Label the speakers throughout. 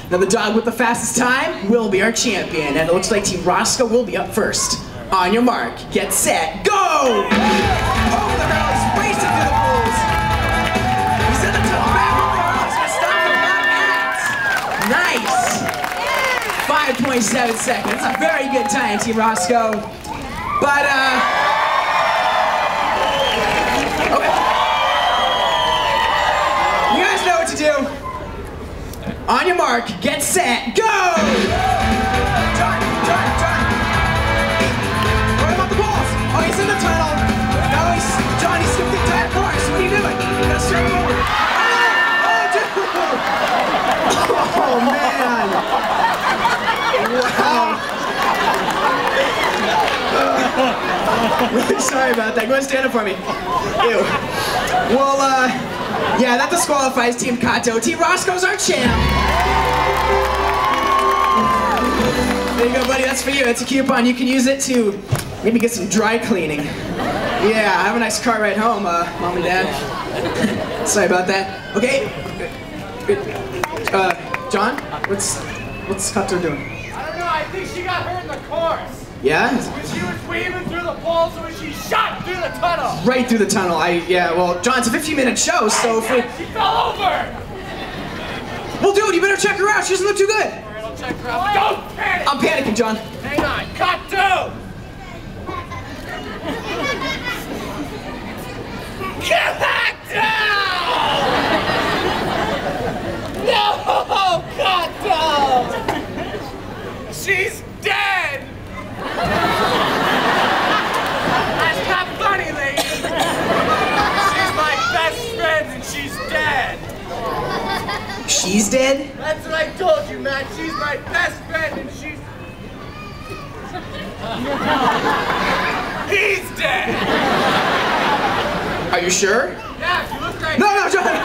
Speaker 1: Now the dog with the fastest time will be our champion, and it looks like Team Roscoe will be up first. On your mark, get set, go! Over the barrel, he's racing through the pools. He's in the tunnel, back over the barrel, he's gonna stop him, not Nice! 5.7 seconds, a very good time, Team Roscoe. But, okay. You guys know what to do. On your mark, get set, go! John. What about the balls? Oh, he's in the tunnel. No, John, he's skipping the entire course. What are you doing? You gotta start him over. Oh, man. Wow. Really sorry about that. Go ahead and stand up for me. Ew. Well, yeah, that disqualifies Team Kato. Team Roscoe's our champ. There you go, buddy. That's for you. It's a coupon. You can use it to maybe get some dry cleaning. Yeah, have a nice car ride home, Mom and Dad. Sorry about that. Okay. John, what's Kato doing?
Speaker 2: I don't know. I think she got hurt in the course.
Speaker 1: Yeah?
Speaker 2: She was weaving through the poles, so she shot through the tunnel.
Speaker 1: Right through the tunnel. Yeah, well, John, it's a 15-minute show, so if we...
Speaker 2: She fell over!
Speaker 1: Well, dude, you better check her out. She doesn't look too good.
Speaker 2: Alright, I'll check her out. Don't panic!
Speaker 1: I'm panicking, John.
Speaker 2: Hang on. Cut two! Get back down! No! Cut down! She's dead! That's not funny, lady. She's my best friend and she's dead.
Speaker 1: She's dead?
Speaker 2: That's what I told you, Matt. She's my best friend and she's... He's dead!
Speaker 1: Are you sure?
Speaker 2: Yeah, if you look right
Speaker 1: No, John!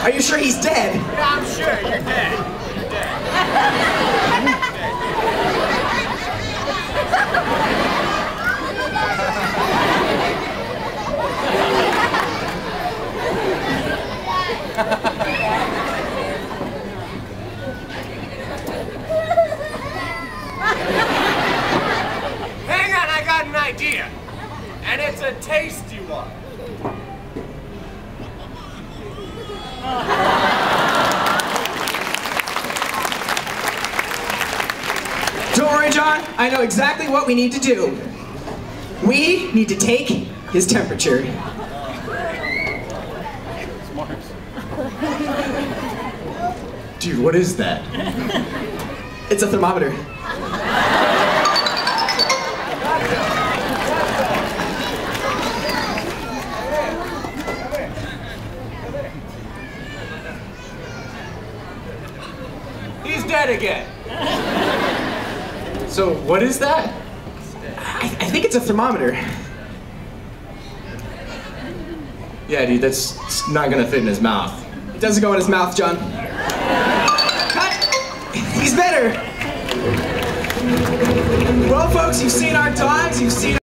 Speaker 1: Are you sure he's dead?
Speaker 2: Yeah, I'm sure. You're dead. You're dead. Hang on, I got an idea. And it's a tasty one.
Speaker 1: Don't worry, John. I know exactly what we need to do. We need to take his temperature.
Speaker 3: Dude, what is that?
Speaker 1: It's a thermometer.
Speaker 2: He's dead again.
Speaker 3: So, what is that?
Speaker 1: I think it's a thermometer.
Speaker 3: Yeah, dude, that's not gonna fit in his mouth.
Speaker 1: It doesn't go in his mouth, John. Cut! He's better! Well, folks, you've seen our dogs, you've seen